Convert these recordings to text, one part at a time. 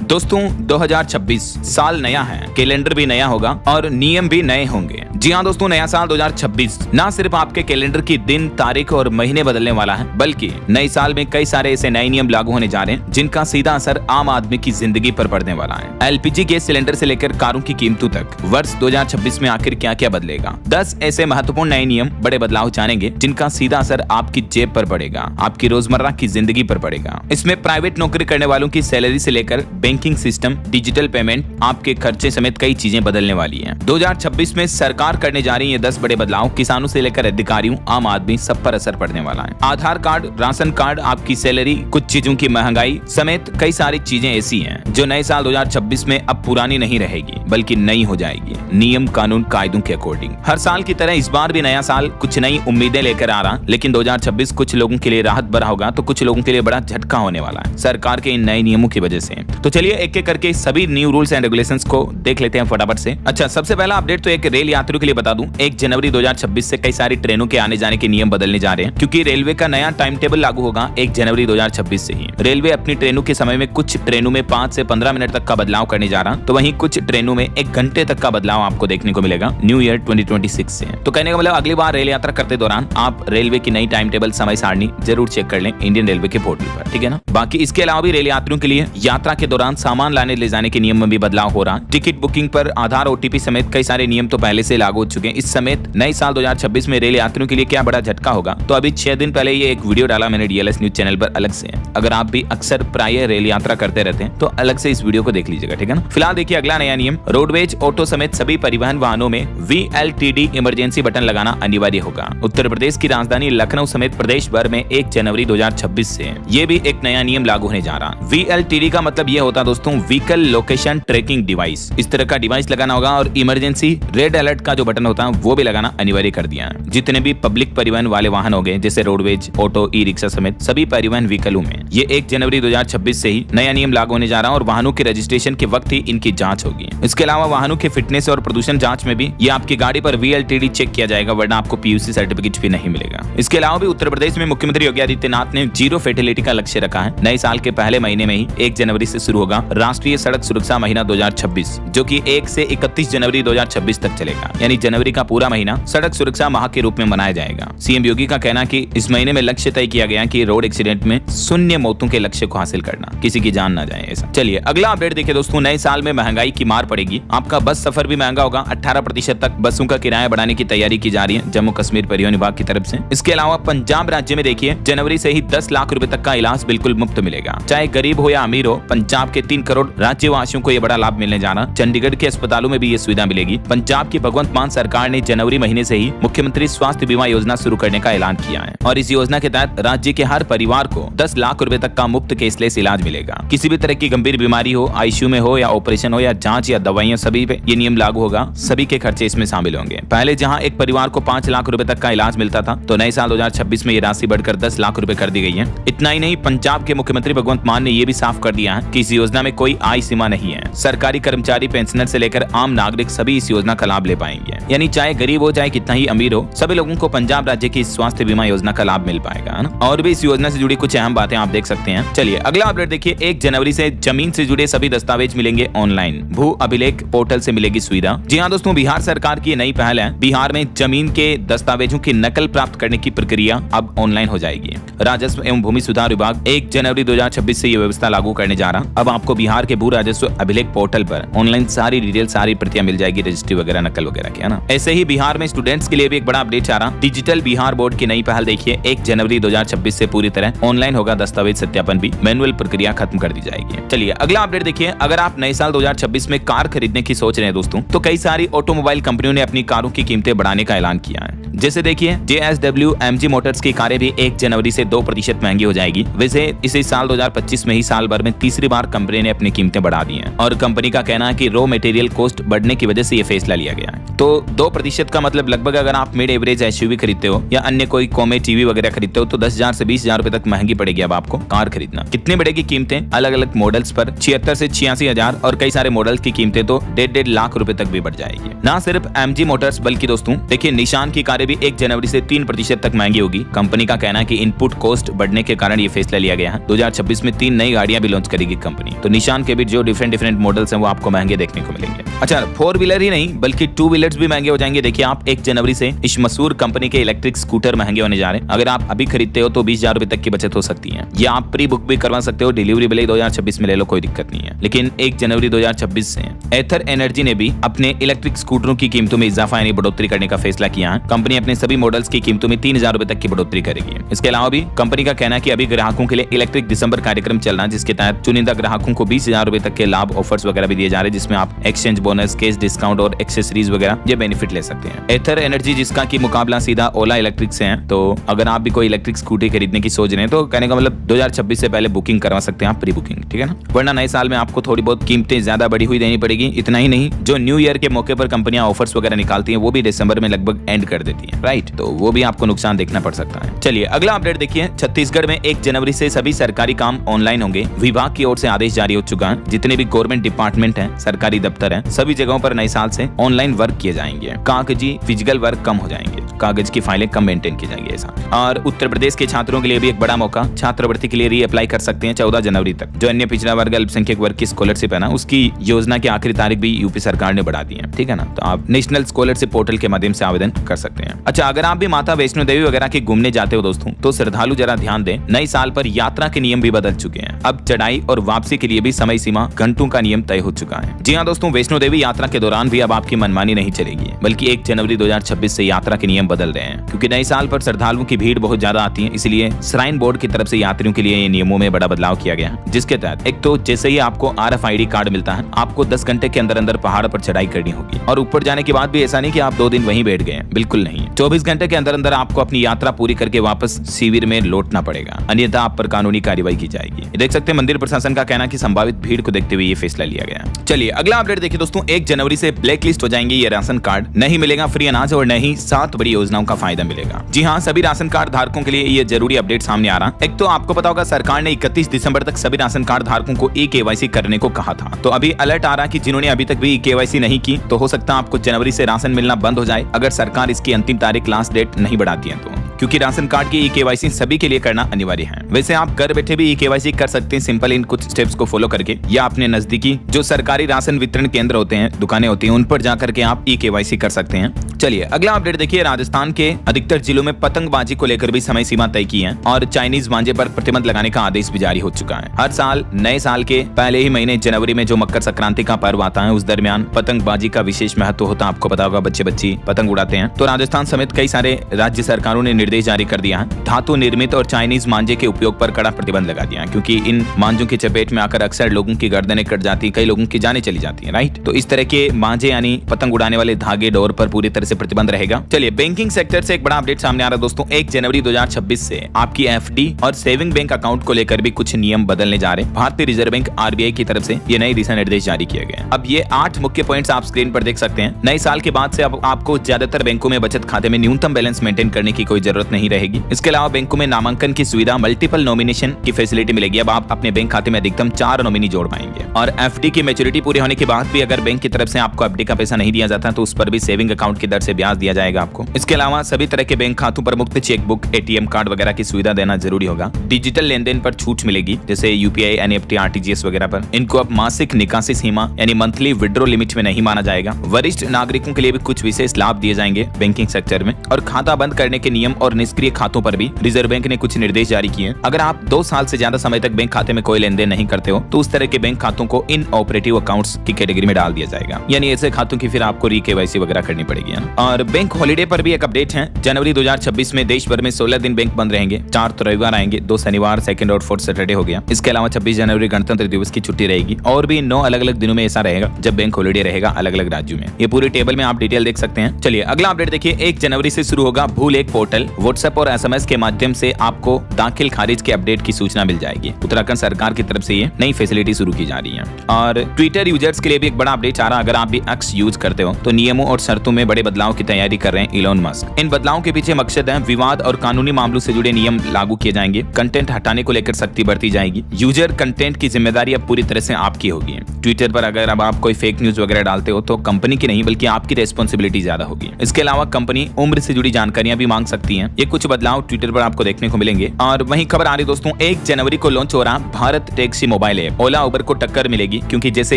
दोस्तों 2026 साल नया है, कैलेंडर भी नया होगा और नियम भी नए होंगे। जी हाँ दोस्तों, नया साल 2026 ना सिर्फ आपके कैलेंडर की दिन, तारीख और महीने बदलने वाला है, बल्कि नए साल में कई सारे ऐसे नए नियम लागू होने जा रहे हैं जिनका सीधा असर आम आदमी की जिंदगी पर पड़ने वाला है। एलपीजी गैस सिलेंडर से लेकर कारों की कीमतों तक वर्ष 2026 में आखिर क्या क्या बदलेगा। 10 ऐसे महत्वपूर्ण नए नियम, बड़े बदलाव जानेंगे जिनका सीधा असर आपकी जेब पर पड़ेगा, आपकी रोजमर्रा की जिंदगी पर पड़ेगा। इसमें प्राइवेट नौकरी करने वालों की सैलरी से लेकर बैंकिंग सिस्टम, डिजिटल पेमेंट, आपके खर्चे समेत कई चीजें बदलने वाली हैं। 2026 में सरकार करने जा रही है 10 बड़े बदलाव, किसानों से लेकर अधिकारियों, आम आदमी सब पर असर पड़ने वाला है। आधार कार्ड, राशन कार्ड, आपकी सैलरी, कुछ चीजों की महंगाई समेत कई सारी चीजें ऐसी हैं जो नए साल 2026 में अब पुरानी नहीं रहेगी बल्कि नई हो जाएगी, नियम कानून कायदों के अकॉर्डिंग। हर साल की तरह इस बार भी नया साल कुछ नई उम्मीदें लेकर आ रहा, लेकिन 2026 कुछ लोगों के लिए राहत भरा होगा तो कुछ लोगों के लिए बड़ा झटका होने वाला है सरकार के इन नए नियमों की वजह से। तो चलिए एक एक करके सभी न्यू रूल्स एंड रेगुलेशंस को देख लेते हैं फटाफट से। अच्छा, सबसे पहला अपडेट तो एक रेल यात्रियों के लिए बता दूं, 1 जनवरी 2026 से कई सारी ट्रेनों के आने जाने के नियम बदलने जा रहे हैं, क्योंकि रेलवे का नया टाइम टेबल लागू होगा 1 जनवरी 2026 से ही। रेलवे अपनी ट्रेनों के समय में कुछ ट्रेनों में 5 से 15 मिनट तक का बदलाव करने जा रहा, तो वहीं कुछ ट्रेनों में 1 घंटे तक का बदलाव आपको देखने को मिलेगा न्यू ईयर 2026 से। तो कहने का मतलब अगली बार रेल यात्रा करते दौरान आप रेलवे की नई टाइम टेबल समय सारणी जरूर चेक कर लें इंडियन रेलवे के पोर्टल पर, ठीक है ना। बाकी इसके अलावा भी रेल यात्रियों के लिए यात्रा के दौरान सामान लाने ले जाने के नियम में भी बदलाव हो रहा। टिकट बुकिंग पर आधार, ओटीपी समेत कई सारे नियम तो पहले से लागू हो चुके हैं। इस समेत नए साल 2026 में रेल यात्रियों के लिए क्या बड़ा झटका होगा, तो अभी 6 दिन पहले ये एक वीडियो डाला मैंने डीएलएस न्यूज चैनल पर अलग से। अगर आप भी अक्सर प्राय रेल यात्रा करते रहते हैं तो अलग से इस वीडियो को देख लीजिएगा, ठीक है ना। फिलहाल देखिए अगला नया नियम, रोडवेज, ऑटो समेत सभी परिवहन वाहनों में VLTD इमरजेंसी बटन लगाना अनिवार्य होगा। उत्तर प्रदेश की राजधानी लखनऊ समेत प्रदेश भर में 1 जनवरी 2026 से ये भी एक नया नियम लागू होने जा रहा। VLTD का मतलब ये होता है दोस्तों, व्हीकल लोकेशन ट्रैकिंग डिवाइस। इस तरह का डिवाइस लगाना होगा और इमरजेंसी रेड अलर्ट का जो बटन होता है वो भी लगाना अनिवार्य कर दिया है। जितने भी पब्लिक परिवहन वाले वाहन हो गए जैसे रोडवेज, ऑटो, ई रिक्शा समेत सभी परिवहन व्हीकलों में ये 1 जनवरी 2026 से ही नया नियम लागू होने जा रहा है और वाहनों के रजिस्ट्रेशन के वक्त ही इनकी जांच होगी। इसके अलावा वाहनों के फिटनेस और प्रदूषण जांच में भी ये आपकी गाड़ी पर VLTD चेक किया जाएगा, वरना आपको PUC सर्टिफिकेट भी नहीं मिलेगा। इसके अलावा भी उत्तर प्रदेश में मुख्यमंत्री योगी आदित्यनाथ ने 0 फैटेलिटी का लक्ष्य रखा है। नए साल के पहले महीने में ही 1 जनवरी से शुरू होगा राष्ट्रीय सड़क सुरक्षा महीना 2026, जो कि 1 से 31 जनवरी 2026 तक चलेगा। यानी जनवरी का पूरा महीना सड़क सुरक्षा माह के रूप में मनाया जाएगा। सीएम योगी का कहना कि इस महीने में लक्ष्य तय किया गया कि रोड एक्सीडेंट में 0 मौतों के लक्ष्य को हासिल करना, किसी की जान ना जाए ऐसा। चलिए अगला अपडेट देखिए दोस्तों, नए साल में महंगाई की मार पड़ेगी, आपका बस सफर भी महंगा होगा। 18% तक बसों का किराया बढ़ाने की तैयारी की जा रही है जम्मू कश्मीर परिवहन विभाग की तरफ से। इसके अलावा पंजाब राज्य में देखिए जनवरी से ही 10 लाख रुपए तक का इलाज बिल्कुल मुफ्त मिलेगा, चाहे गरीब हो या अमीर हो। पंजाब के 3 करोड़ राज्यवासियों को यह बड़ा लाभ मिलने जा रहा। चंडीगढ़ के अस्पतालों में भी ये सुविधा मिलेगी। पंजाब की भगवंत मान सरकार ने जनवरी महीने से ही मुख्यमंत्री स्वास्थ्य बीमा योजना शुरू करने का ऐलान किया है और इस योजना के तहत राज्य के हर परिवार को 10 लाख रुपए तक का मुफ्त केसलेस इलाज मिलेगा। किसी भी तरह की गंभीर बीमारी हो, आईसीयू में हो या ऑपरेशन हो या जांच या दवाइयां, सभी पे ये नियम लागू होगा। सभी के खर्चे इसमें शामिल होंगे। पहले जहां एक परिवार को 5 लाख रुपए तक का इलाज मिलता था, तो नए साल 2026 में ये राशि बढ़कर 10 लाख रुपए कर दी गई है। इतना ही नहीं, पंजाब के मुख्यमंत्री भगवंत मान ने यह भी साफ कर दिया है कि इस योजना में कोई आय सीमा नहीं है। सरकारी कर्मचारी, पेंशनर से लेकर आम नागरिक सभी इस योजना का लाभ ले पाएंगे। यानी चाहे गरीब हो चाहे कितना ही अमीर हो, सभी लोगों को पंजाब राज्य की स्वास्थ्य बीमा योजना का लाभ मिल पाएगा, है ना। और भी इस योजना से जुड़ी कुछ अहम बातें आप देख सकते हैं। चलिए अगला अपडेट देखिए, 1 जनवरी से जमीन से जुड़े सभी दस्तावेज मिलेंगे ऑनलाइन। भू अभिलेख पोर्टल से मिलेगी सुविधा। जी हाँ दोस्तों, बिहार सरकार की नई पहल है। बिहार में जमीन के दस्तावेजों की नकल प्राप्त करने की प्रक्रिया अब ऑनलाइन हो जाएगी। राजस्व एवं भूमि सुधार विभाग 1 जनवरी 2026 से यह व्यवस्था लागू करने जा रहा। अब आपको बिहार के भू राजस्व अभिलेख पोर्टल पर ऑनलाइन सारी डिटेल, सारी प्रतियां मिल जाएगी, रजिस्ट्री वगैरह, नकल वगैरह की, है ना। ऐसे ही बिहार में स्टूडेंट्स के लिए भी एक बड़ा अपडेट आ रहा। डिजिटल बिहार बोर्ड की नई पहल देखिए, 1 जनवरी 2026 से पूरी तरह ऑनलाइन होगा दस्तावेज सत्यापन भी, मैनुअल प्रक्रिया खत्म कर दी जाएगी। चलिए अगला अपडेट देखिए, अगर आप नए साल 2026 में कार खरीदने की सोच रहे हैं दोस्तों, तो कई सारी ऑटोमोबाइल कंपनियों ने अपनी कारों की कीमतें बढ़ाने का ऐलान किया है। जैसे देखिए JSW MG मोटर्स की कारें भी 1 जनवरी से 2% महंगी हो जाएगी। वैसे इसी साल 2025 में ही साल भर में तीसरी बार कंपनी ने अपनी कीमतें बढ़ा दी हैं और कंपनी का कहना है कि रॉ मटेरियल कॉस्ट बढ़ने की वजह से ये फैसला लिया गया है। तो 2% का मतलब लगभग अगर आप मिड एवरेज SUV खरीदते हो या अन्य कोई कॉमेट टीवी वगैरह खरीदते हो तो 10,000 से 20,000 रुपए तक महंगी पड़ेगी अब आपको कार खरीदना। कितनी बढ़ेगी कीमतें? अलग अलग मॉडल्स पर 76 से 86,000 और कई सारे मॉडल्स की कीमतें तो 1.5 लाख रुपए तक भी बढ़ जाएगी। ना सिर्फ MG मोटर्स बल्कि दोस्तों देखिए निशान की कारें भी 1 जनवरी से 3% तक महंगी होगी। कंपनी का कहना है कि इनपुट कॉस्ट बढ़ने के कारण ये फैसला लिया गया है। 2026 में 3 नई गाड़ियां भी लॉन्च करेगी कंपनी। तो निशान के भी जो डिफरेंट मॉडल्स हैं वो आपको महंगे देखने को मिलेंगे। अच्छा 4 व्हीलर ही नहीं बल्कि 2 व्हीलर्स भी महंगे हो जाएंगे। देखिए आप 1 जनवरी से इस मशहूर कंपनी के इलेक्ट्रिक स्कूटर महंगे होने जा रहे हैं। अगर आप अभी खरीदते हो तो 20,000 रुपए तक की बचत हो सकती है। या आप प्री बुक भी करवा सकते हो, डिलीवरी भले 2026 में ले लो, कोई दिक्कत नहीं है। लेकिन 1 जनवरी 2026 से एथर एनर्जी ने भी अपने इलेक्ट्रिक स्कूटरों की कीमतों में इजाफा यानी बढ़ोतरी करने का फैसला किया है। कंपनी अपने सभी मॉडल्स की कीमतों में 3,000 रुपए तक की बढ़ोतरी करेगी। इसके अलावा भी कंपनी का कहना है कि अभी ग्राहकों के लिए इलेक्ट्रिक दिसंबर कार्यक्रम चल रहा है, जिसके तहत चुनिंदा ग्राहकों को 20,000 रुपए तक के लाभ ऑफर्स वगैरह भी दिए जा रहे हैं, जिसमें आप एक्सचेंज बोनस, कैश डिस्काउंट और एक्सेसरीज वगैरह ये बेनिफिट ले सकते हैं। एथर एनर्जी जिसका की मुकाबला सीधा ओला इलेक्ट्रिक से है। तो अगर आप भी कोई इलेक्ट्रिक स्कूटी खरीदने की सोच रहे हैं तो कहने का मतलब 2026 से पहले बुकिंग करवा सकते हैं आप, प्री बुकिंग, ठीक है ना। वरना नए साल में आपको थोड़ी बहुत कीमतें ज्यादा बढ़ी हुई देनी पड़ेगी। इतना ही नहीं, जो न्यू ईयर के मौके पर कंपनियां ऑफर्स वगैरह निकालती हैं वो भी दिसंबर में लगभग एंड कर देती हैं, राइट। तो वो भी आपको नुकसान देखना पड़ सकता है। चलिए अगला अपडेट देखिए। छत्तीसगढ़ में 1 जनवरी से सभी सरकारी काम ऑनलाइन होंगे। विभाग की ओर से आदेश जारी हो चुका है। जितने भी गवर्नमेंट डिपार्टमेंट हैं, सरकारी दफ्तर हैं, सभी जगहों पर नए साल से ऑनलाइन वर्क किए जाएंगे। कागजी फिजिकल वर्क कम हो जाएंगे, कागज की फाइलें कम मेंटेन की जाएंगी ऐसा। और उत्तर प्रदेश के छात्रों के लिए भी एक बड़ा मौका, छात्रवृत्ति के लिए री अप्लाई कर सकते हैं 14 जनवरी तक। जो अन्य पिछड़ा वर्ग अल्पसंख्यक वर्ग की स्कॉलरशिप है ना, उसकी योजना की आखिरी तारीख भी यूपी सरकार ने बढ़ा दी है, ठीक है ना। तो आप नेशनल स्कॉलरशिप पोर्टल के माध्यम से आवेदन कर सकते हैं। अच्छा अगर आप भी माता वैष्णो देवी वगैरह के घूमने जाते हो दोस्तों, तो श्रद्धालु जरा ध्यान दें, नए साल पर यात्रा के नियम भी बदल चुके हैं। अब चढ़ाई और वापसी के लिए भी समय सीमा घंटों का नियम तय हो चुका है। जी हाँ दोस्तों, वैष्णो देवी यात्रा के दौरान भी अब आपकी मनमानी नहीं चलेगी, बल्कि 1 जनवरी 2026 से यात्रा के नियम बदल रहे हैं। क्योंकि नए साल पर श्रद्धालुओं की भीड़ बहुत ज्यादा आती है, इसलिए श्राइन बोर्ड की तरफ से यात्रियों के लिए ये नियमों में बड़ा बदलाव किया गया है। जिसके तहत एक तो जैसे ही आपको RFID कार्ड मिलता है, आपको 10 घंटे के अंदर अंदर पहाड़ पर चढ़ाई करनी होगी। और ऊपर जाने के बाद भी ऐसा नहीं कि आप 2 दिन वहीं बैठ गए, बिल्कुल नहीं। 24 घंटे के अंदर अंदर आपको अपनी यात्रा पूरी करके वापस शिविर में लौटना पड़ेगा, अन्यथा आप पर कानूनी कार्रवाई की जाएगी। देख सकते हैं मंदिर प्रशासन का कहना कि संभावित भीड़ को देखते हुए ये फैसला लिया गया। चलिए अगला अपडेट देखिए दोस्तों। 1 जनवरी से ब्लैक लिस्ट हो जाएंगे ये राशन कार्ड, नहीं मिलेगा फ्री अनाज और न ही 7 बड़ी योजनाओं का फायदा मिलेगा। जी हाँ, सभी राशन कार्ड धारकों के लिए ये जरूरी अपडेट सामने आ रहा है। एक तो आपको पता होगा सरकार ने 31 दिसंबर तक सभी राशन कार्ड धारकों को KYC करने को कहा था। तो अभी अलर्ट आ रहा है कि जिन्होंने अभी तक भी KYC नहीं की, तो हो सकता है आपको जनवरी से राशन मिलना बंद हो जाए, अगर सरकार इसकी अंतिम तारीख लास्ट डेट नहीं बढ़ाती है तो। क्योंकि राशन कार्ड की KYC सभी के लिए करना अनिवार्य है। वैसे आप घर बैठे भी KYC कर सकते हैं सिंपल इन कुछ स्टेप्स को फॉलो करके, या अपने नजदीकी जो सरकारी राशन वितरण केंद्र होते हैं, दुकानें होती हैं, उन पर जाकर के आप KYC कर सकते हैं। चलिए अगला अपडेट देखिए। राजस्थान के अधिकतर जिलों में पतंगबाजी को लेकर भी समय सीमा तय की है और चाइनीज मांझे पर प्रतिबंध लगाने का आदेश भी जारी हो चुका है। हर साल नए साल के पहले ही महीने जनवरी में जो मकर संक्रांति का पर्व आता है, उस दरमियान पतंगबाजी का विशेष महत्व होता है। आपको पता होगा बच्चे बच्ची पतंग उड़ाते हैं। तो राजस्थान समेत कई सारे राज्य सरकारों ने निर्देश जारी कर दिया है। धातु निर्मित और चाइनीज मांझे के उपयोग पर कड़ा प्रतिबंध लगा दिया है, क्योंकि इन मांझों की चपेट में आकर अक्सर लोगों की गर्दनें कट जाती, कई लोगों की जानें चली जाती है, राइट। तो इस तरह के मांझे यानी पतंग उड़ाने वाले धागे डोर पर पूरी तरह से प्रतिबंध रहेगा। चलिए बैंकिंग सेक्टर से एक बड़ा अपडेट सामने आ रहा है दोस्तों। 1 जनवरी 2026 से आपकी FD और सेविंग बैंक अकाउंट को लेकर भी कुछ नियम बदलने जा रहे हैं। भारतीय रिजर्व बैंक RBI की तरफ से ये नए दिशा निर्देश जारी किए गए हैं। अब ये 8 मुख्य पॉइंट्स आप स्क्रीन पर देख सकते हैं। नए साल के बाद से अब आपको ज्यादातर बैंकों में बचत खाते में न्यूनतम बैलेंस मेंटेन करने की कोई जरूरत नहीं रहेगी। इसके अलावा बैंकों में नामांकन की सुविधा, मल्टीपल नॉमिनेशन की फैसिलिटी मिलेगी। अब आप अपने बैंक खाते में अधिकतम 4 नॉमिनी जोड़ पाएंगे। और FD की मैच्योरिटी पूरी होने के बाद भी अगर बैंक की तरफ से आपको FD का पैसा नहीं दिया जाता तो उस पर भी सेविंग अकाउंट की दर से ब्याज दिया जाएगा आपको। इसके अलावा सभी तरह के बैंक खातों पर मुफ्त चेकबुक, ATM कार्ड वगैरह की सुविधा देना जरूरी होगा। डिजिटल लेन देन पर छूट मिलेगी, जैसे UPI, NEFT, RTGS वगैरह पर। इनको अब मासिक निकासी सीमा यानी मंथली विड्रॉ लिमिट में नहीं माना जाएगा। वरिष्ठ नागरिकों के लिए भी कुछ विशेष लाभ दिए जाएंगे बैंकिंग सेक्टर में। और खाता बंद करने के नियम और निष्क्रिय खातों पर भी रिजर्व बैंक ने कुछ निर्देश जारी किए हैं। अगर आप 2 साल से ज्यादा समय तक बैंक खाते में कोई लेन देन नहीं करते हो तो उस तरह के बैंक खातों को इन ऑपरेटिव अकाउंट्स की कैटेगरी में डाल दिया जाएगा, यानी ऐसे खातों की फिर आपको KYC वगैरह करनी पड़ेगी। और बैंक हॉलिडे पर भी एक अपडेट है। जनवरी 2026 में देश भर में 16 दिन बैंक बंद रहेंगे। 4 तो रविवार आएंगे, 2 शनिवार, 2nd और 4th सैटरडे हो गया। इसके अलावा 26 जनवरी गणतंत्र दिवस की छुट्टी रहेगी और भी 9 अलग अलग दिनों में ऐसा रहेगा जब बैंक हॉलिडे रहेगा अलग अलग राज्यों में। ये पूरी टेबल में आप डिटेल देख सकते हैं। चलिए अगला अपडेट देखिए। 1 जनवरी से शुरू होगा भूलेख पोर्टल। व्हाट्सएप और SMS के माध्यम से आपको दाखिल खारिज के अपडेट की सूचना मिल जाएगी। उत्तराखंड सरकार की तरफ से ये नई फैसिलिटी शुरू की जा रही है। और ट्विटर यूजर्स के लिए भी एक बड़ा अपडेट आ रहा है। अगर आप भी एक्स यूज करते हो तो नियमों और शर्तों में बड़े बदलाव की तैयारी कर रहे हैं इलोन मस्क। इन बदलावों के पीछे मकसद है विवाद और कानूनी मामलों से जुड़े नियम लागू किए जाएंगे। कंटेंट हटाने को लेकर सख्ती बढ़ती जाएगी। यूजर कंटेंट की जिम्मेदारी अब पूरी तरह से आपकी होगी। ट्विटर पर अगर अब आप कोई फेक न्यूज वगैरह डालते हो तो कंपनी की नहीं बल्कि आपकी रेस्पॉन्सिबिलिटी ज्यादा होगी। इसके अलावा कंपनी उम्र से जुड़ी जानकारियां भी मांग सकती है। ये कुछ बदलाव ट्विटर पर आपको देखने को मिलेंगे। और वहीं खबर आ रही दोस्तों, 1 जनवरी को लॉन्च हो रहा भारत टैक्सी मोबाइल ऐप। ओला उबर को टक्कर मिलेगी, क्योंकि जैसे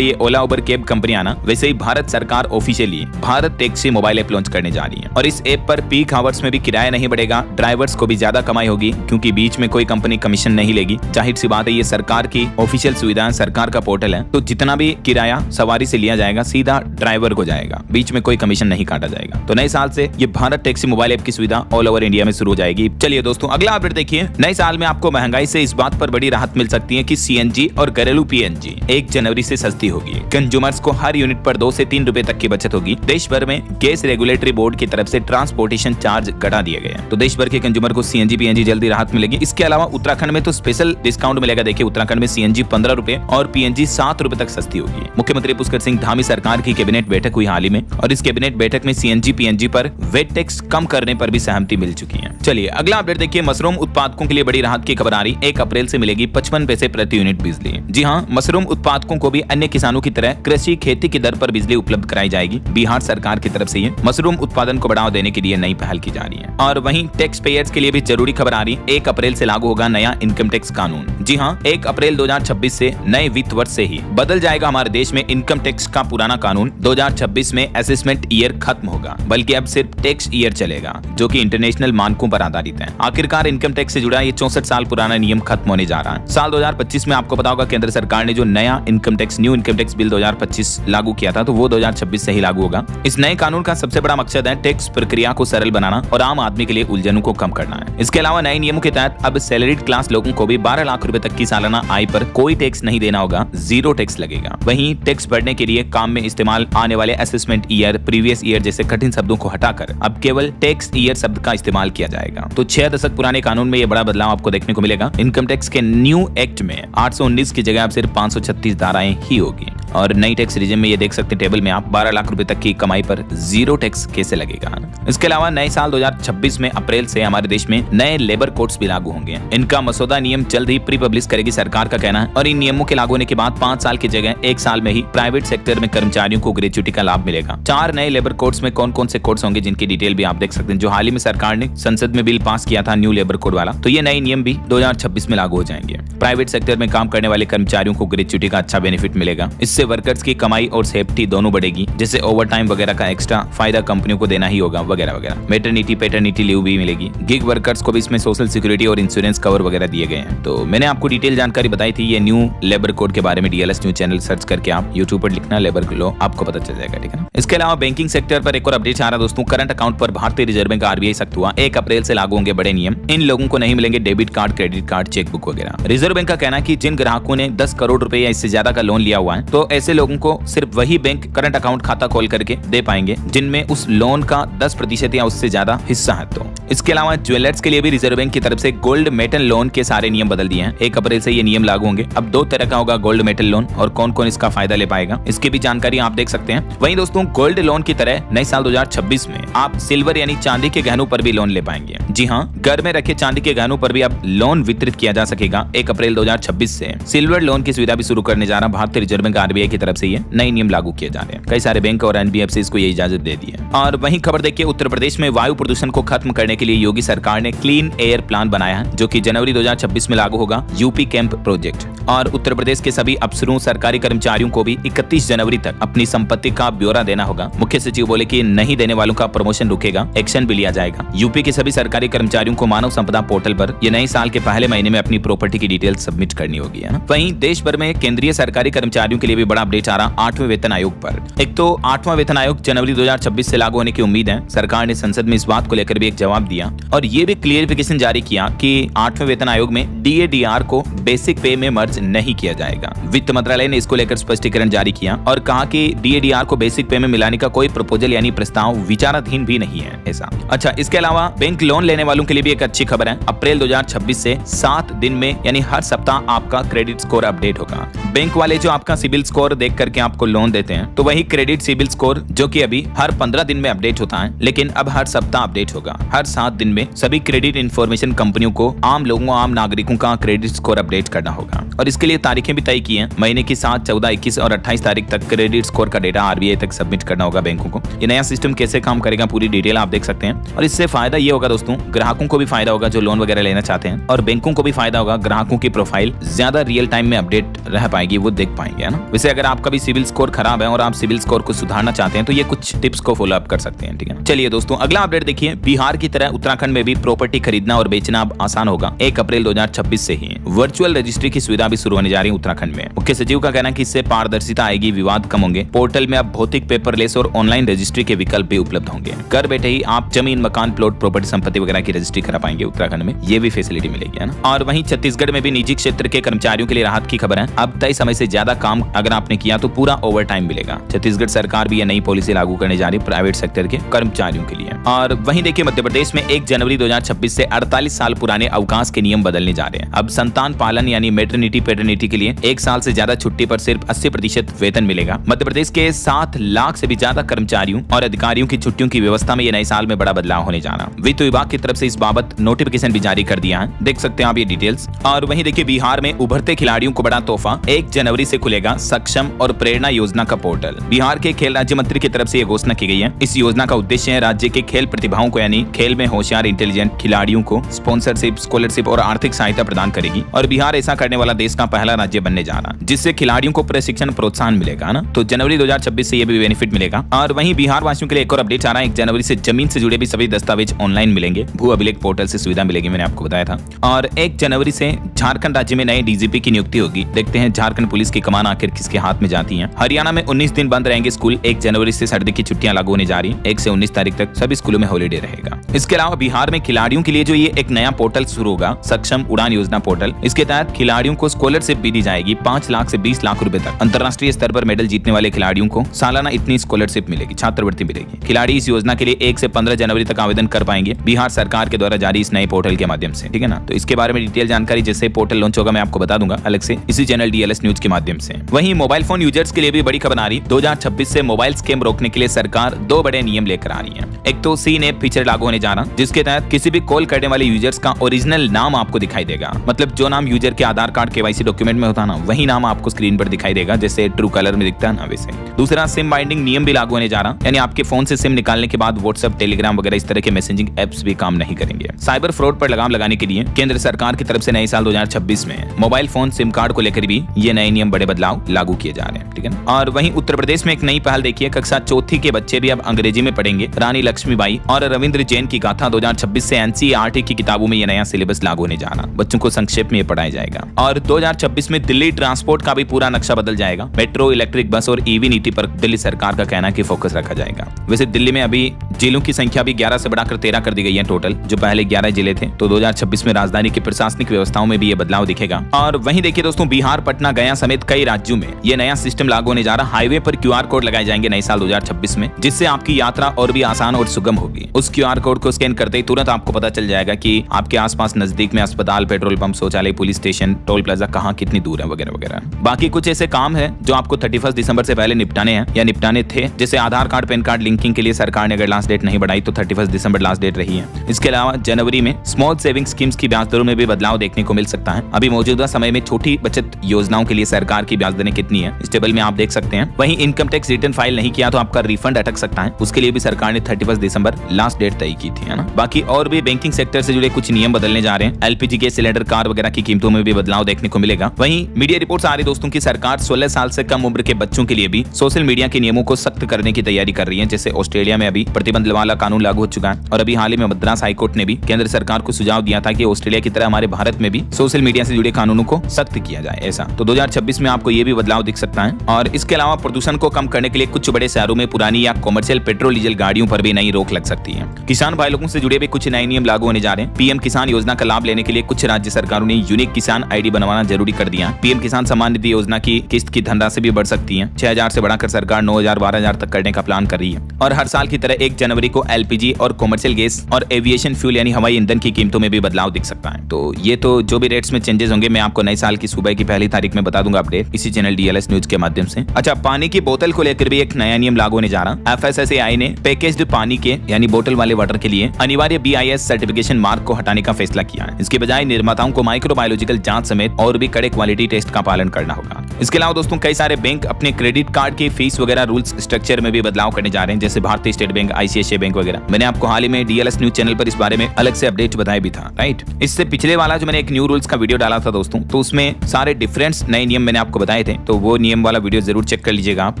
ये ओला उबर कैब कंपनी आना, वैसे ही भारत सरकार officially Bharat taxi mobile app launch करने जा रही है। और इस ऐप पर पीक आवर्स में भी किराया नहीं बढ़ेगा, ड्राइवर्स को भी ज्यादा कमाई होगी, क्योंकि बीच में कोई कंपनी कमीशन नहीं लेगी। जाहिर सी बात है, ये सरकार की ऑफिशियल सुविधा है, सरकार का पोर्टल है, तो जितना भी किराया सवारी से लिया जाएगा सीधा ड्राइवर को जाएगा, बीच में कोई कमीशन नहीं काटा जाएगा। तो नए साल से ये भारत टैक्सी मोबाइल ऐप की सुविधा ऑल ओवर इंडिया में शुरू हो जाएगी। चलिए दोस्तों, अगला अपडेट देखिए। नए साल में आपको महंगाई से इस बात पर बड़ी राहत मिल सकती है कि सीएनजी और घरेलू पीएनजी 1 जनवरी से सस्ती होगी। कंज्यूमर्स को हर यूनिट पर 2 से 3 रुपए तक की बचत होगी। देश भर में गैस रेगुलेटरी बोर्ड की तरफ से ट्रांसपोर्टेशन चार्ज घटा दिए गए हैं, तो देश भर के कंज्यूमर को सीएनजी पीएनजी जल्दी राहत मिलेगी। इसके अलावा उत्तराखंड में तो स्पेशल डिस्काउंट मिलेगा। देखिए, उत्तराखंड में सीएनजी 15 रुपए और पीएनजी 7 रुपए तक सस्ती होगी। मुख्यमंत्री पुष्कर सिंह धामी सरकार की कैबिनेट बैठक हुई हाल ही में, और इस कैबिनेट बैठक में सीएनजी पीएनजी पर वेट टैक्स कम करने पर भी सहमति मिल चुकी है। चलिए अगला अपडेट देखिए। मशरूम उत्पादकों के लिए बड़ी राहत की खबर आ रही। 1 अप्रैल से मिलेगी 55 पैसे प्रति यूनिट बिजली। जी हाँ, मशरूम उत्पादकों को भी अन्य किसानों की तरह कृषि खेती की दर पर बिजली उपलब्ध कराई जाएगी। बिहार सरकार की तरफ से ये मशरूम उत्पादन को बढ़ावा देने के लिए नई पहल की जा रही है। और वहीं टैक्स पेयर्स के लिए भी जरूरी खबर आ रही। 1 अप्रैल से लागू होगा नया इनकम टैक्स कानून। जी हाँ, 1 अप्रैल 2026 से नए वित्त वर्ष से ही बदल जाएगा हमारे देश में इनकम टैक्स का पुराना कानून। 2026 में असेसमेंट ईयर खत्म होगा, बल्कि अब सिर्फ टैक्स ईयर चलेगा, जो कि इंटरनेशनल मानकों पर आधारित है। आखिरकार इनकम टैक्स से जुड़ा ये 64 साल पुराना नियम खत्म होने जा रहा है। साल 2025 में आपको पता होगा केंद्र सरकार ने जो नया income tax new income tax bill 2025 लागू किया था, तो वो 2026 से ही लागू होगा। इस नए कानून का सबसे बड़ा मकसद है टैक्स प्रक्रिया को सरल बनाना और आम आदमी के लिए उलझनों को कम करना है। इसके अलावा नए नियमों के तहत अब सैलरीड क्लास लोगों को भी 12 लाख रुपए तक की सालाना आय पर कोई टैक्स नहीं देना होगा, 0 टैक्स लगेगा। वहीं टैक्स भरने के लिए काम में इस्तेमाल आने वाले असेसमेंट ईयर, प्रीवियस ईयर जैसे कठिन शब्दों को हटाकर अब केवल टैक्स ईयर शब्द का इस्तेमाल किया जाएगा। तो 6 दशक पुराने कानून में ये बड़ा बदलाव आपको देखने को मिलेगा। इनकम टैक्स के न्यू एक्ट में 819 की जगह अब सिर्फ 536 धाराएं ही होगी। और नई टैक्स रिजिम में ये देख सकते हैं टेबल में आप 12 लाख रुपए तक की कमाई पर 0 टैक्स कैसे लगेगा। इसके अलावा नए साल 2026 में अप्रैल से हमारे देश में नए लेबर कोड्स भी लागू होंगे। इनका मसौदा नियम जल्द ही प्री पब्लिश करेगी सरकार का कहना है। और इन नियमों के लागू होने के बाद 5 साल की जगह 1 साल में ही प्राइवेट सेक्टर में कर्मचारियों को ग्रेच्युटी का लाभ मिलेगा। 4 नए लेबर कोड्स में कौन कौन से कोड्स होंगे जिनकी डिटेल भी आप देख सकते हैं। जो हाल ही में सरकार ने संसद में बिल पास किया था न्यू लेबर कोड वाला, तो ये नए नियम भी 2026 में लागू हो जाएंगे। प्राइवेट सेक्टर में काम करने वाले कर्मचारियों को ग्रेच्युटी का अच्छा बेनिफिट मिलेगा। इससे वर्कर्स की कमाई और सेफ्टी दोनों बढ़ेगी, जैसे ओवर टाइम वगैरह का एक्स्ट्रा फायदा कंपनियों को देना ही होगा वगैरह वगैरह। मैटरनिटी पैटर्निटी लीव भी मिलेगी। गिग वर्कर्स को भी इसमें सोशल सिक्योरिटी और इंश्योरेंस कवर वगैरह दिए गए हैं। तो मैंने आपको डिटेल जानकारी बताई थी ये न्यू लेबर कोड के बारे में। डीएलएस न्यूज चैनल सर्च करके आप यूट्यूब पर लिखना लेबर लॉ, आपको पता चल जाएगा, ठीक है ना। इसके अलावा बैंकिंग सेक्टर पर एक और अपडेट आ रहा दोस्तों। करंट अकाउंट पर भारतीय रिजर्व बैंक आरबीआई सख्त हुआ। 1 अप्रैल से लागू होंगे बड़े नियम। इन लोगों को नहीं मिलेंगे debit card, credit card, chequebook वगैरह। रिजर्व बैंक का कहना है कि जिन ग्राहकों ने 10 करोड़ रुपए या इससे ज्यादा का लोन लिया हुआ है, तो ऐसे लोगों को सिर्फ वही बैंक करंट अकाउंट खाता खोल करके दे पाएंगे जिनमें उस लोन का 10% या उससे ज्यादा हिस्सा है। तो इसके अलावा ज्वेलर्स के लिए भी रिजर्व बैंक की तरफ से गोल्ड मेटल लोन के सारे नियम बदल दिए हैं। 1 अप्रैल से ये नियम लागू होंगे। अब 2 तरह का होगा गोल्ड मेटल लोन, और कौन कौन इसका फायदा ले पाएगा इसकी भी जानकारी आप देख सकते हैं। वहीं दोस्तों, गोल्ड लोन की तरह नए साल 2026 में आप सिल्वर यानी चांदी के गहनों पर भी लोन ले पाएंगे। जी हाँ, घर में रखे चांदी के गहनों पर भी अब लोन वितरित किया जा सकेगा। 1 अप्रैल 2026 से सिल्वर लोन की सुविधा भी शुरू करने जा रहा भारतीय रिजर्व बैंक आरबीआई की तरफ से ये नए नियम लागू किए जा रहे हैं। कई सारे बैंक और एनबीएफसी को ये इजाजत दे दी है। और वहीं खबर देखिए, उत्तर प्रदेश में वायु प्रदूषण को खत्म करने के लिए योगी सरकार ने क्लीन एयर प्लान बनाया है, जो कि जनवरी 2026 में लागू होगा। UP camp project. और उत्तर प्रदेश के सभी अफसरों, सरकारी कर्मचारियों को भी 31 जनवरी तक अपनी संपत्ति का ब्यौरा देना होगा। मुख्य सचिव बोले कि नहीं देने वालों का प्रमोशन रुकेगा, एक्शन भी लिया जाएगा। यूपी के सभी सरकारी कर्मचारियों को मानव संपदा पोर्टल पर ये नए साल के पहले महीने में अपनी प्रॉपर्टी की डिटेल सबमिट करनी होगी, है ना। वहीं देश भर में केंद्रीय सरकारी कर्मचारियों के लिए भी बड़ा अपडेट आ रहा 8वें वेतन आयोग पर। एक तो 8वां वेतन आयोग जनवरी 2026 से लागू होने की उम्मीद है। सरकार ने संसद में इस बात को लेकर भी एक जवाब दिया और ये भी क्लियरिफिकेशन जारी किया कि 8वें वेतन आयोग में डीएडीआर को बेसिक पे में मर्ज नहीं किया जाएगा। वित्त मंत्रालय ने इसको लेकर स्पष्टीकरण जारी किया और कहा कि डीएडीआर को बेसिक पे में मिलाने का कोई प्रपोजल यानी प्रस्ताव विचाराधीन भी नहीं है ऐसा। अच्छा, इसके अलावा बैंक लोन लेने वालों के लिए भी एक अच्छी खबर है। अप्रैल 2026 से 7 दिन में यानी हर सप्ताह आपका क्रेडिट स्कोर अपडेट होगा। बैंक वाले जो आपका सिबिल स्कोर देख करके आपको लोन देते हैं, तो वही क्रेडिट सिबिल स्कोर जो कि अभी हर 15 दिन में अपडेट होता है, लेकिन अब हर सप्ताह अपडेट होगा। हर 7 दिन में सभी क्रेडिट इंफॉर्मेशन कंपनियों को आम लोगों, आम नागरिकों का क्रेडिट स्कोर अपडेट करना होगा और इसके लिए तारीखें भी तय की हैं। महीने की 7, 14, 21 और 28 तारीख तक क्रेडिट स्कोर का डेटा आरबीआई तक सबमिट करना होगा बैंकों को। ये नया सिस्टम कैसे काम करेगा पूरी डिटेल आप देख सकते हैं और इससे फायदा ये होगा दोस्तों, ग्राहकों को भी फायदा होगा जो लोन वगैरह लेना चाहते हैं और बैंकों को भी फायदा होगा, ग्राहकों की प्रोफाइल ज्यादा रियल टाइम में अपडेट रह पाएगी, वो देख पाएंगे, है ना। वैसे अगर आपका भी सिविल स्कोर खराब है और आप सिविल स्कोर को सुधारना चाहते हैं तो ये कुछ टिप्स को फॉलो अप कर सकते हैं, ठीक है। चलिए दोस्तों, अगला अपडेट देखिए। बिहार की तरह उत्तराखंड में भी प्रॉपर्टी खरीदना और बेचना अब आसान होगा। 1 अप्रैल 2026 से ही वर्चुअल रजिस्ट्री की सुविधा भी शुरू होने जा रही है उत्तराखंड में। मुख्य सचिव का कहना है कि इससे पारदर्शिता आएगी, विवाद कम होंगे। पोर्टल में अब भौतिक, पेपरलेस और ऑनलाइन रजिस्ट्री के विकल्प भी उपलब्ध होंगे। घर बैठे ही आप जमीन, मकान, प्लॉट, प्रॉपर्टी, संपत्ति वगैरह की रजिस्ट्री करा पाएंगे उत्तराखंड में, ये भी फैसिलिटी मिलेगी, है ना। और वहीं छत्तीसगढ़ में भी निजी क्षेत्र के कर्मचारियों के लिए राहत की खबर है। अब तय समय से ज्यादा काम अगर आपने किया तो पूरा ओवर टाइम मिलेगा। छत्तीसगढ़ सरकार भी यह नई पॉलिसी लागू करने जा रही है प्राइवेट सेक्टर के कर्मचारियों के लिए। और वहीं देखिए, मध्य प्रदेश में 1 जनवरी 2026 से 48 साल पुराने अवकाश के नियम बदलने जा रहे हैं। अब संतान पालन यानी मैटरनिटी, पैटर्निटी के लिए 1 साल से ज्यादा छुट्टी पर सिर्फ 80% वेतन मिलेगा। मध्य प्रदेश के 7 लाख से भी ज्यादा कर्मचारियों और अधिकारियों की छुट्टियों की व्यवस्था में ये नए साल में बड़ा बदलाव होने जा रहा है। वित्त विभाग की तरफ से इस बाबत नोटिफिकेशन भी जारी कर दिया है, देख सकते हैं आप ये डिटेल्स। और वहीं देखिए, बिहार में उभरते खिलाड़ियों को बड़ा तोहफा। 1 जनवरी से खुलेगा सक्षम और प्रेरणा योजना का पोर्टल। बिहार के खेल राज्य मंत्री की तरफ से यह घोषणा की गई है। इस योजना का उद्देश्य है राज्य के खेल प्रतिभाओं को यानी खेल में होशियार, इंटेलिजेंट खिलाड़ियों को स्पॉन्सरशिप, स्कॉलरशिप और आर्थिक सहायता प्रदान करेगी। और बिहार ऐसा करने वाला देश का पहला राज्य बनने जा रहा है, जिससे खिलाड़ियों को प्रशिक्षण प्रोत्साहन मिलेगा ना। तो जनवरी 2026 से ये भी बेनिफिट मिलेगा। और वहीं बिहार वासियों के लिए एक और अपडेट आ रहा है। 1 जनवरी से जमीन से जुड़े भी सभी दस्तावेज ऑनलाइन मिलेंगे। भू अभिलेख पोर्टल से सुविधा मिलेगी, मैंने आपको बताया था। और 1 जनवरी से झारखंड राज्य में नए डीजीपी की नियुक्ति होगी। देखते हैं झारखंड पुलिस की कमान आखिर किसके हाथ में जाती है। हरियाणा में 19 दिन बंद रहेंगे स्कूल। 1 जनवरी से सर्दी की छुट्टियां लागू होने जा रही हैं। 1 से 19 तारीख तक सभी स्कूलों में हॉलीडे रहेगा। इसके अलावा बिहार में खिलाड़ियों के लिए जो ये एक नया पोर्टल शुरू होगा, सक्षम उड़ान योजना पोर्टल। इसके तहत खिलाड़ियों को स्कॉलरशिप भी दी जाएगी। 5 लाख से 20 लाख रुपए तक अंतर्राष्ट्रीय स्तर पर मेडल जीतने वाले खिलाड़ियों को सालाना इतनी स्कॉलरशिप मिलेगी, छात्रवृत्ति मिलेगी। खिलाड़ी इस योजना के लिए 1 से 15 जनवरी तक आवेदन कर पाएंगे बिहार सरकार के द्वारा जारी इस नए पोर्टल के माध्यम से, ठीक है ना। तो इसके बारे में डिटेल जानकारी जैसे पोर्टल लॉन्च होगा मैं आपको बता दूंगा अलग से इसी चैनल डीएलएस न्यूज के माध्यम से। वहीं मोबाइल फोन यूजर्स के लिए भी बड़ी खबर आ रही। 2026 से मोबाइल स्कैम रोकने के लिए सरकार 2 बड़े नियम लेकर आ रही है। एक तो सीन ऐप फीचर लागू होने जा रहा, जिसके तहत किसी भी कॉल करने वाले यूजर्स का ओरिजिनल नाम आपको दिखाई देगा। मतलब जो नाम यूजर के आधार कार्ड, केवाईसी डॉक्यूमेंट में होता है ना, वही नाम आपको स्क्रीन पर दिखाई देगा, जैसे ट्रू कलर में दिखता है ना वैसे। दूसरा, सिम बाइंडिंग नियम भी लागू होने जा रहा, यानी आपके फोन से सिम निकालने के बाद व्हाट्सएप, टेलीग्राम वगैरह इस तरह के मैसेजिंग एप्स भी काम नहीं करेंगे। साइबर फ्रॉड पर लगाम लगाने के लिए केंद्र सरकार की तरफ से नए साल 2026 में मोबाइल फोन सिम कार्ड को लेकर भी ये नए नियम, बड़े बदलाव लागू किए जा रहे हैं, ठीक है। और वहीं उत्तर प्रदेश में एक नई पहल देखिए, कक्षा 4 के बच्चे भी अब अंग्रेजी में पढ़ेंगे। रानी लक्ष्मीबाई और रविंद्र जैन की गाथा 2026 से एनसीईआरटी की किताबों में यह नया सिलेबस लागू होने जा रहा, बच्चों को संक्षेप में पढ़ाया जाएगा। और 2026 में दिल्ली ट्रांसपोर्ट का भी पूरा नक्शा बदल जाएगा। मेट्रो, इलेक्ट्रिक बस और ईवी नीति पर दिल्ली सरकार का कहना है कि फोकस रखा जाएगा। वैसे दिल्ली में अभी जिलों की संख्या भी 11 से बढ़ाकर 13 कर दी गई है टोटल, जो पहले 11 जिले थे। तो 2026 में राजधानी की प्रशासनिक व्यवस्थाओं में भी ये बदलाव दिखेगा। और वहीं देखिए दोस्तों, बिहार, पटना, गया समेत कई राज्यों में ये नया सिस्टम लागू होने जा रहा। हाईवे पर क्यूआर कोड लगाए जाएंगे नए साल 2026 में, जिससे आपकी यात्रा और भी आसान और सुगम होगी। उस क्यूआर कोड को स्कैन करते ही तुरंत आपको पता चल जाएगा कि आपके आसपास नजदीक में अस्पताल, पेट्रोल पंप, शौचालय, पुलिस स्टेशन, टोल प्लाजा कहाँ कितनी दूर है वगैरह वगैरह। बाकी कुछ ऐसे काम है जो आपको 31 दिसंबर से पहले निपटाने हैं या निपटाने थे, जैसे आधार कार्ड, पैन कार्ड लिंकिंग के लिए सरकार ने अगर लास्ट डेट नहीं बढ़ाई तो 31 दिसंबर लास्ट डेट रही है। इसके अलावा जनवरी में स्मॉल सेविंग स्कीम्स की ब्याज दरों में भी बदलाव देखने को मिल सकता है। अभी मौजूदा समय में छोटी बचत योजनाओं के लिए सरकार की ब्याज दरें कितनी है इस टेबल में आप देख सकते हैं। वहीं इनकम टैक्स रिटर्न फाइल नहीं किया तो आपका रिफंड अटक सकता है, उसके लिए भी सरकार ने 31 दिसंबर लास्ट डेट तय की थी, है ना। बाकी और भी बैंकिंग सेक्टर से जुड़े कुछ नियम बदलने जा रहे हैं। एलपीजी गैस सिलेंडर, कार वगैरह की कीमतों में भी बदलाव देखने को मिलेगा। वहीं मीडिया रिपोर्ट्स आ रही दोस्तों की सरकार 16 साल से कम उम्र के बच्चों के लिए भी सोशल मीडिया के नियमों को सख्त करने की तैयारी कर रही है। जैसे ऑस्ट्रेलिया में अभी प्रतिबंध वाला कानून लागू हो चुका है और अभी हाल ही में मद्रास हाईकोर्ट ने भी केंद्र सरकार को सुझाव दिया था कि ऑस्ट्रेलिया की तरह हमारे भारत में भी सोशल मीडिया से जुड़े कानूनों को सख्त किया जाए ऐसा। तो 2026 में आपको ये भी बदलाव बदलाव दिख सकता है। और इसके अलावा प्रदूषण को कम करने के लिए कुछ बड़े शहरों में पुरानी या कॉमर्शियल पेट्रोल डीजल गाड़ियों पर भी नई रोक लग सकती है। किसान भाई लोगों से जुड़े भी कुछ नए नियम लागू होने जा रहे हैं। पीएम किसान योजना का लाभ लेने के लिए कुछ राज्य सरकारों ने यूनिक किसान आईडी बनवाना जरूरी कर दिया। पीएम किसान सम्मान निधि योजना की किस्त की धनराशि भी बढ़ सकती है। 6,000 से बढ़ाकर सरकार 9,000 12,000 तक करने का प्लान कर रही है। और हर साल की तरह 1 जनवरी को एलपीजी और कॉमर्शियल गैस और एविएशन फ्यूल यानी हवाई ईंधन की कीमतों में भी बदलाव दिख सकता है। तो ये तो जो भी रेट्स में चेंजेस होंगे मैं आपको नए साल की सुबह की पहली तारीख में बता दूंगा अपडेट इसी चैनल डीएलएस न्यूज के माध्यम से। अच्छा, पानी की बोतल को लेकर भी एक नया नियम लागू होने जा रहा है। एफएसएसएआई ने पैकेज्ड पानी के यानी बोतल वाले वाटर के लिए अनिवार्य बीआईएस सर्टिफिकेशन मार्क को हटाने का फैसला किया है। इसके बजाय निर्माताओं को माइक्रोबायोलॉजिकल जांच समेत और भी कड़े क्वालिटी टेस्ट का पालन करना होगा। इसके अलावा दोस्तों कई सारे बैंक अपने क्रेडिट कार्ड की फीस वगैरह रूल्स स्ट्रक्चर में भी बदलाव करने जा रहे हैं, जैसे भारतीय स्टेट बैंक, आईसीआईसीआई बैंक वगैरह। मैंने आपको हाल ही में डीएलएस न्यूज चैनल पर इस बारे में अलग से अपडेट बताया भी था, राइट। इससे पिछले वाला जो मैंने एक न्यू रूल्स का वीडियो डाला था दोस्तों, तो उसमें सारे डिफरेंट नए नियम मैंने आपको बताए थे, तो वो नियम वाला वीडियो जरूर चेक कर लीजिएगा आप।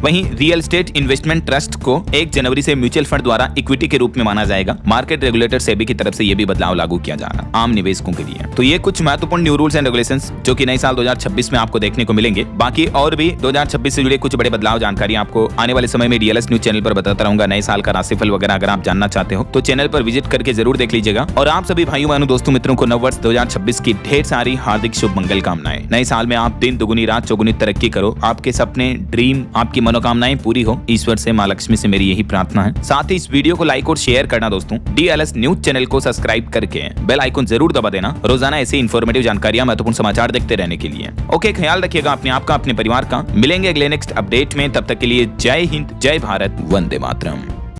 वहीं रियल एस्टेट इन्वेस्टमेंट ट्रस्ट को 1 जनवरी से म्यूचुअल फंड द्वारा इक्विटी के रूप में माना जाएगा। मार्केट रेगुलेटर सेबी की तरफ से ये भी बदलाव लागू किया जा रहा है आम निवेशकों के लिए। तो ये कुछ महत्वपूर्ण न्यू रूल्स एंड रेगुलेशंस जो कि नए साल 2026 में आपको देखने को मिलेंगे। बाकी और भी 2026 से जुड़े कुछ बड़े बदलाव जानकारी आपको आने वाले समय में डीएलएस न्यूज चैनल पर बताता रहूंगा। नए साल का राशिफल वगैरह अगर आप जानना चाहते हो तो चैनल पर विजिट करके जरूर देख लीजिएगा। और आप सभी भाइयों बहनों दोस्तों मित्रों को नव वर्ष 2026 की ढेर सारी हार्दिक शुभ मंगल कामनाएं। नए साल में आप दिन दुगुनी रात चौगुनी तरक्की करो, आपके सपने, ड्रीम, आपकी मनोकामनाएं पूरी हो। ईश्वर से, मां लक्ष्मी से मेरी यही प्रार्थना है। साथ ही इस वीडियो को लाइक और शेयर करना दोस्तों। डीएलएस न्यूज चैनल को सब्सक्राइब करके बेल आइकन जरूर दबा देना रोजाना ऐसे इन्फॉर्मेटिव जानकारियां, महत्वपूर्ण समाचार देखते रहने के लिए। ओके, ख्याल रखिएगा अपने आप का, अपने परिवार का। मिलेंगे अगले नेक्स्ट अपडेट में, तब तक के लिए जय हिंद, जय भारत, वंदे मातरम।